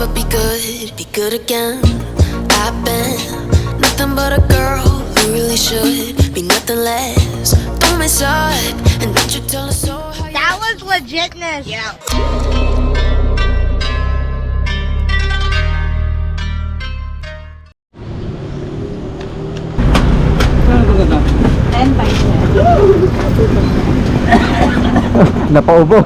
never be good again. I've been nothing but a girl who really should be nothing less. Don't mess up and don't you tell us so. That was legitness. Yeah. Napaubo.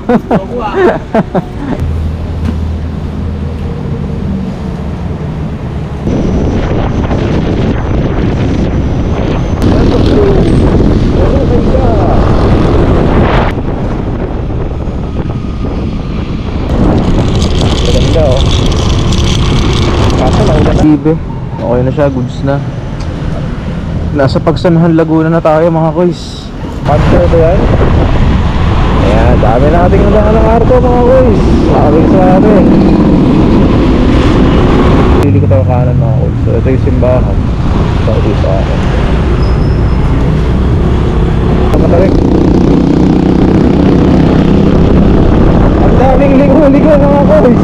Ganda oh. Kaso naulan na. Okay na siya, goods na. Nasa Pagsanjan, Laguna na tayo mga kuys. Pantay ito yan. Ayan, dami nating nagdaan ng arko mga kuys. Makabig sa atin. Pili ko tayo kanan mga kuys. So ito yung simbahan. Sa sa akin. Matarik. Ang daming ligo-ligo mga kuys.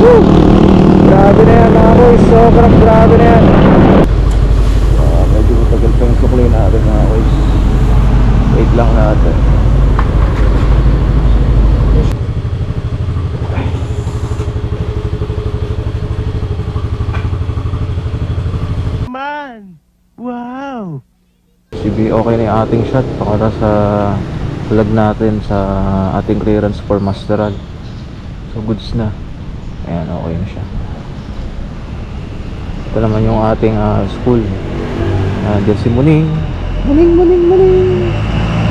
Woo! Grabe na yan mga kuys. Sobrang grabe na yan. Medyo matagal pa yung suklay natin mga kuys. Wait lang natin. Man! Wow! RCB, okay na yung ating shot para sa vlog natin sa ating clearance for masteral. So goods na. Ayan, okay na siya. Ito naman yung ating school. Diyan si Muning. Muning.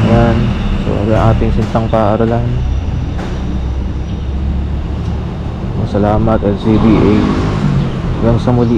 Ayan. So yung ating sintang paaralan. Salamat RCBA. Hanggang sa muli.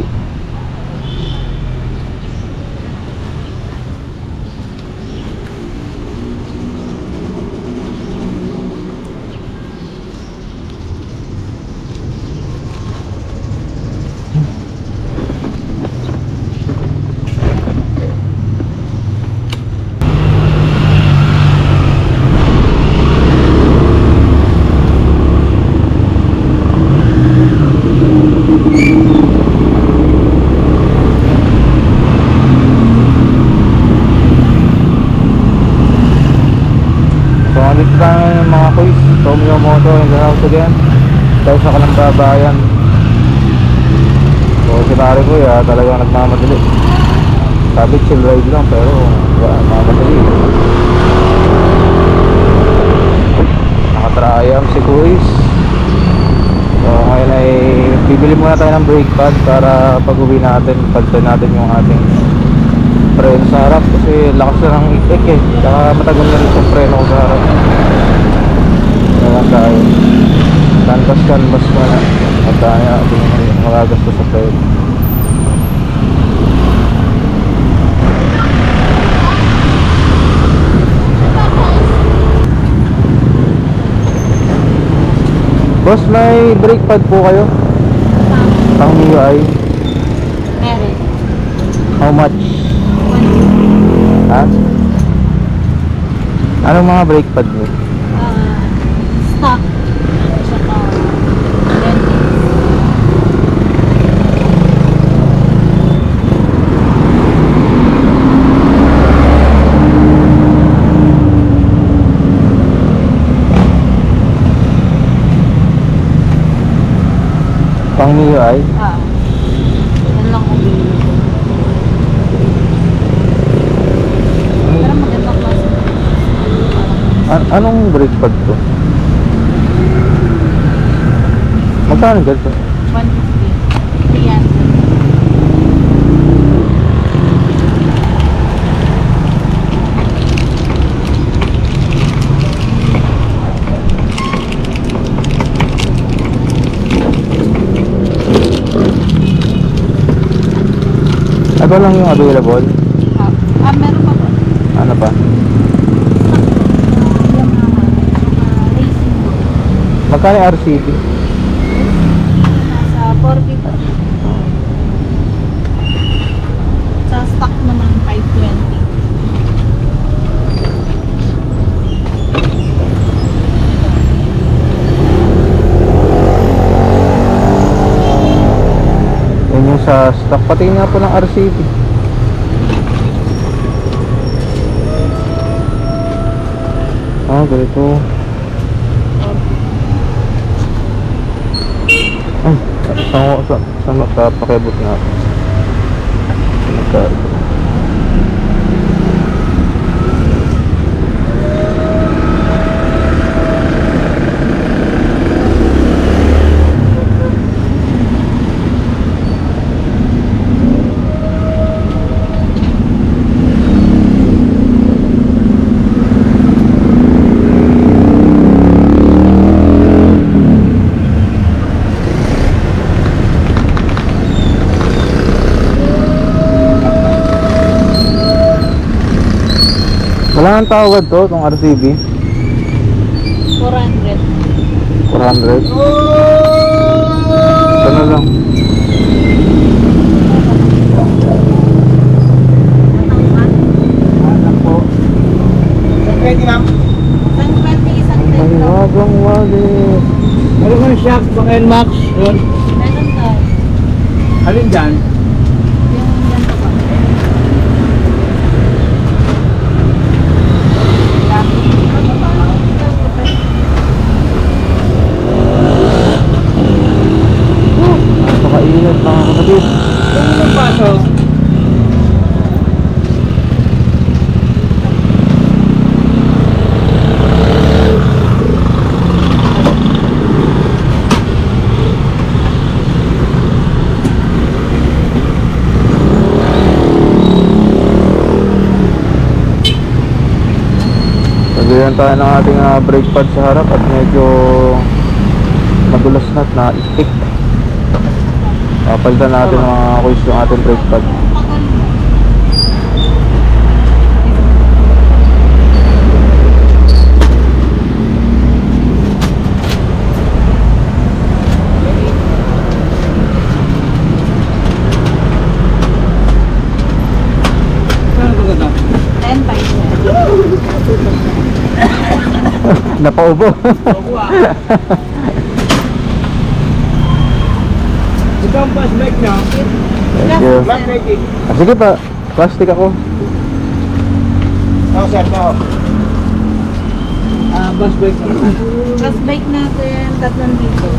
Dito tayo yung mga kuys, TomyoMoto in the house again. Tayo sa Calamba bayan. So si pare ko talagang nagmamadali. Sabi chill ride lang pero nagmamadali. Nakatrayam si kuys. So ngayon ay bibili muna tayo ng brake pad para pag uwi natin, pagtan natin yung ating preno sa harap kasi lakas na ng itik eh. Saka matagal na rin yung preno ko sa harap. Nalang tayo. Canvas pa na. At tayo natin magagastos sa preno. Boss, may brake pad po kayo? Pang UI? Meron. How much? Ha? Anong mga brake pad mo? Stock. Saka Pang UI? yan lang kung bilhin ko. Pero maganda klase. Anong brake pad to? Magkano ganito? 150. 300. Ito lang yung available? Meron pa po. Ano pa? Magkano yung RCB? Nasa 40 po. Sa stock naman 520. sa stock. Pati nga po ng RCB. Ah, ganito. Ay, sa pakibot natin. Nagkaroon. Wala nang tawad to, itong RCB. 400. 400. Sana lang. Ready, ma'am? 120 isang Ay, teko. wagang walit. Meron mo yung shock, baka Max. Yun. Meron tayo. Alin dyan? Yung yan pa ba? Napakainit mga kapatid. Kung yung baso, Nagyayan tayo ng ating brake pad sa harap at medyo madulas na itik. Papalitan natin mga kuys yung ating brake pad. saan ko ganda? 10 by 10. Napaubo. Opo ah. Ito ang bus bike niya. Thank you. Black making. Sige pa, plastic ako. Ako sir, ako. Bus bike niya. Plus bike natin, 3 dito.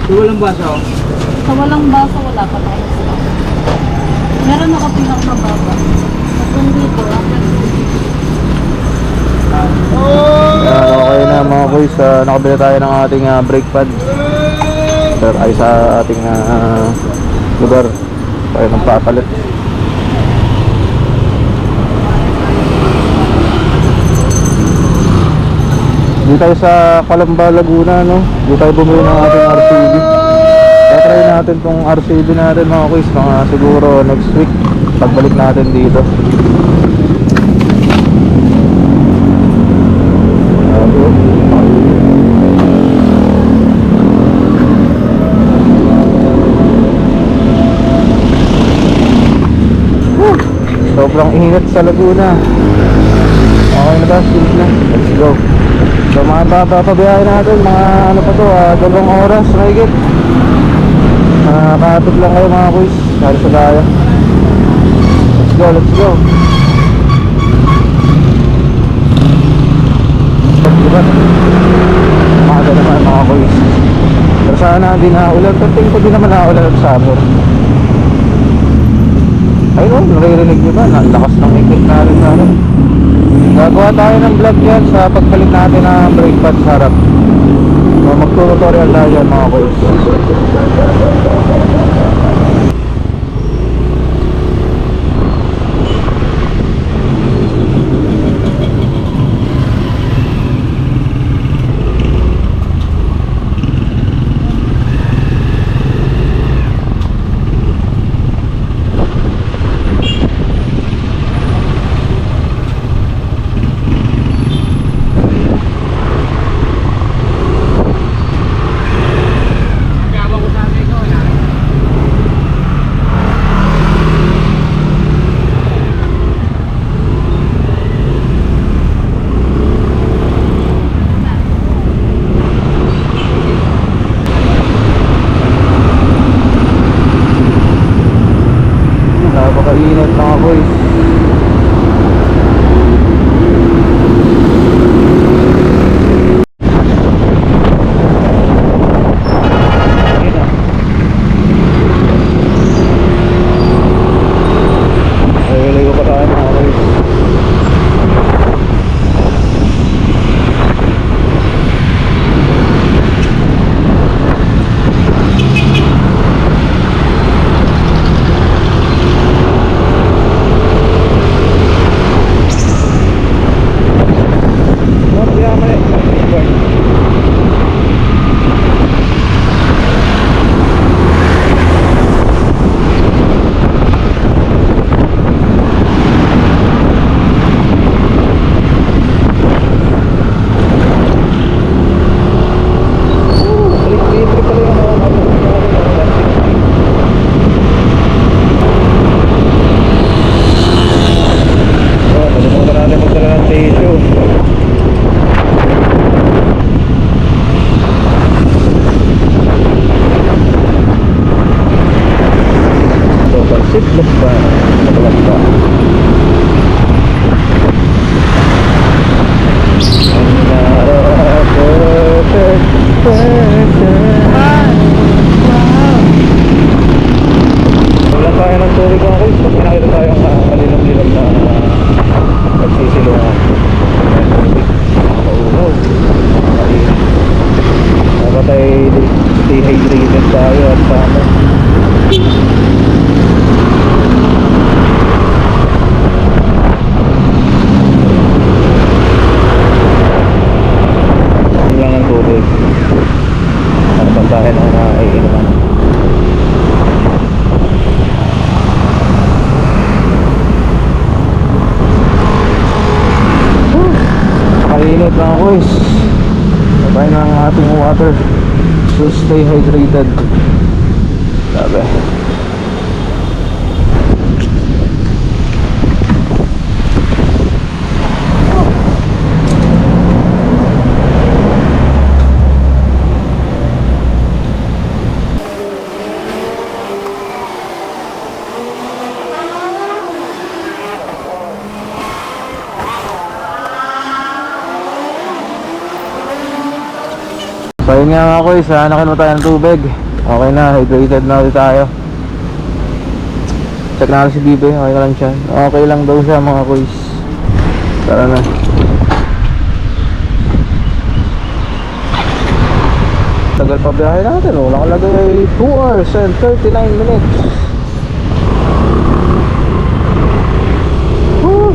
So walang baso. Sa walang baso, wala pa tayo. Meron ako pinakamababa. 3 dito. Yan, okay na mga boys, nakabili tayo ng ating brake pad. Pero ay sa ating lugar tayo ng papalit. Dito tayo sa Calamba, Laguna, no? Dito tayo bumili ng ating RCB. Try natin tong RCB natin mga boys, mga siguro next week pagbalik natin dito. Sobrang init sa Laguna. Okay na ba? Sige na. Let's go. So mga papabiyahe natin, mga ano pa to, 2 oras na higit. Nakakatid lang kayo mga boys. Sari sa tayo. Let's go, let's go. Diba? Maaga naman mga boys. Pero sana hindi na ulan. Tingin ko di naman na ulan at summer. Ayun, naririnig nyo ba? Ang lakas ng ikit na rin na rin. Gagawa tayo ng vlog yan sa pagpalit natin ng brake pad sa harap. So, mag-tutorial tayo yan mga boys. dito ang nakauhaw. Dapat ay stay hydrated tayo at paano. Lang ng tubig para pantahin ang naiinuman. Kainit mga kuys. Sabay ng ating water. So stay hydrated. Sabi. So yun nga mga kuys, hanakin mo tayo ng tubig. Okay na, hydrated na ulit tayo. Check na si Bibe, okay na lang siya. Okay lang daw siya mga kuys. Tara na. Tagal pa biyahe natin, oh. Nakalagay ay 2 hours and 39 minutes. Woo!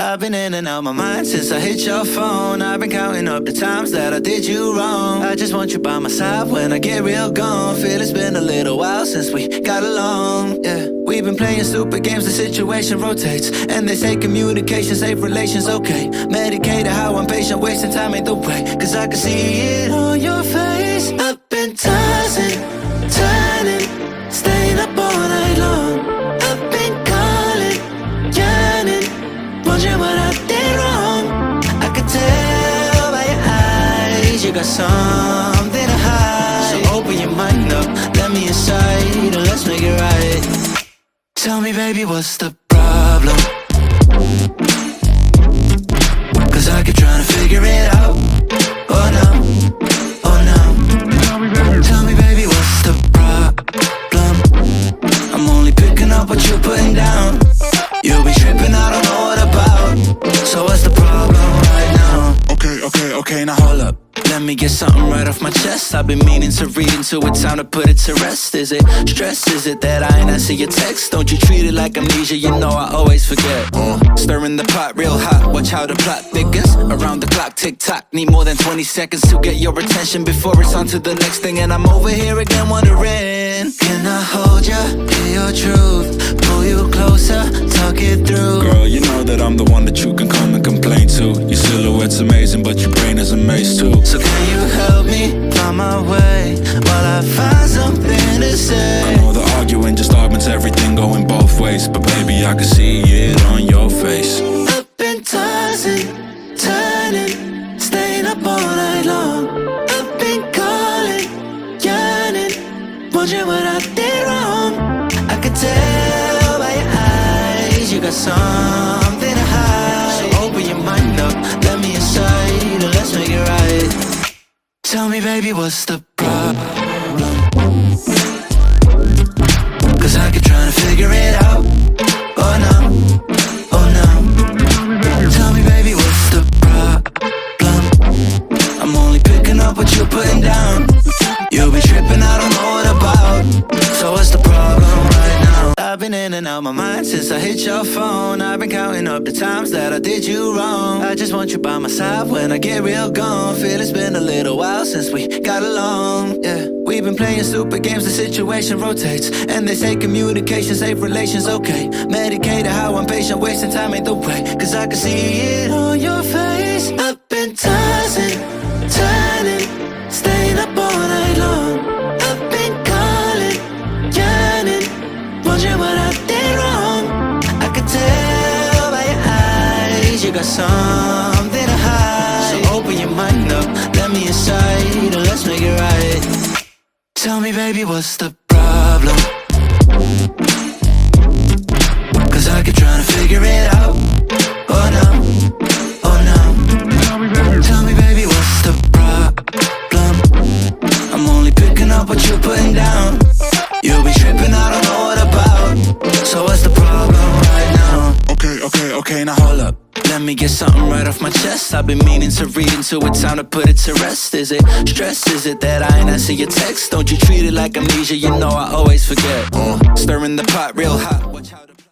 I've been in and out my mind since I hit your phone. I've been counting up the times that I did you wrong. I just want you by my side when I get real gone. Feel it's been a little while since we got along, yeah. We've been playing stupid games, the situation rotates. And they say communication, safe relations, okay. Medicated how I'm patient, wasting time ain't the way. Cause I can see it on your face. I've been tossing, turning, staying up all night long. I've been calling, yearning, wondering what I did wrong. I could tell by your eyes you got something to hide. So open your mind up, let me inside, and let's make it right. Tell me baby, what's the problem? Cause I keep trying to figure it out. Oh no, oh no. Tell me baby, what's the problem? I'm only picking up what you're putting down. You'll be tripping, I don't know what about. So what's the problem right now? Okay, now hold up. Let Let me get something right off my chest. I've been meaning to read into it, time to put it to rest. Is it stress? Is it that I ain't answer your text? Don't you treat it like amnesia, you know I always forget. Stirring the pot real hot, watch how the plot thickens. Around the clock, tick tock, need more than 20 seconds to get your attention before it's on to the next thing. And I'm over here again wondering, can I hold ya, hear your truth, pull you closer, talk it through? Girl, you know that I'm the one that you can come and complain to. Your silhouette's amazing, but your brain is a maze too. So can you help me find my way while I find something to say? I know the arguing just augments everything going both ways, but baby, I can see it on your face. Up and tossing, turning, staying up all night long. Up and calling, yearning, wondering what I did wrong. I could tell by your eyes you got something to hide. So open your mind up, let me inside, and let's make it right. Tell me, baby, what's the problem? Cause I keep trying to figure it out. Oh no, oh no. Tell me, baby, what's the problem? I'm only picking up what you're putting down. You'll be tripping, I don't know what about. So what's the problem right now? I've been in and out my mind since I hit your phone. I've been counting up the times that I did you wrong. I just want you by my side when I get real gone. Feel it's been a little while since we got along, yeah. We've been playing stupid games, the situation rotates. And they say communication, safe relations, okay. Medicated how I'm patient, wasting time ain't the way. Cause I can see it on your face. Up and tossing, turning, staying up all night long. Up and calling, yearning, wondering what I did wrong. I could tell by your eyes you got something to hide. So open your mind up, let me inside, and let's make it right. Tell me, baby, what's the problem? Cause I keep trying to figure it out. Oh no, oh no. Tell me, baby, what's the problem? I'm only picking up what you're putting down. You'll be tripping, I don't know what about. So what's the problem right now? Okay, now hold up. Let me get something right off my chest. I've been meaning to read into it, time to put it to rest. Is it stress? Is it that I ain't answer your text? Don't you treat it like amnesia, you know I always forget. Stirring the pot real hot, watch how the